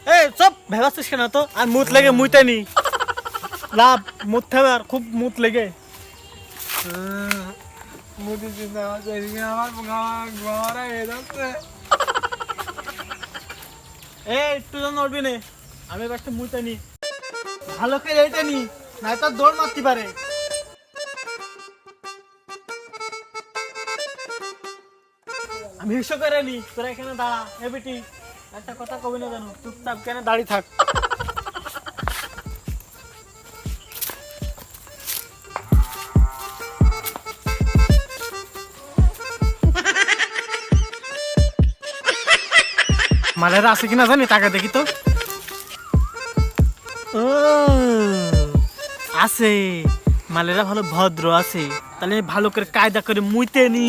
এই সব ভেবাচ্ছিস কেন তো আর মুত লেগে মুইতে নি লাভ মুত হবে আর খুব মুত লেগে মুদি চিন্তা করছি আমার ঘরে হয়ে যাচ্ছে। এই একটু জন উঠবি নে আমি এবার একটা মুইতে নি ভালো করে এইটা নি নাই তো দৌড় মারতে পারে আমি হিসো করে নি তোরা এখানে দাঁড়া এ বেটি একটা কথা কবি না জানো চুপচাপ কেন দাঁড়িয়ে থাক মালেরা আছে কিনা জানি টাকা দেখি তো ও আছে মালেরা ভালো ভদ্র আছে তাহলে ভালো করে কায়দা করে মুইতে নি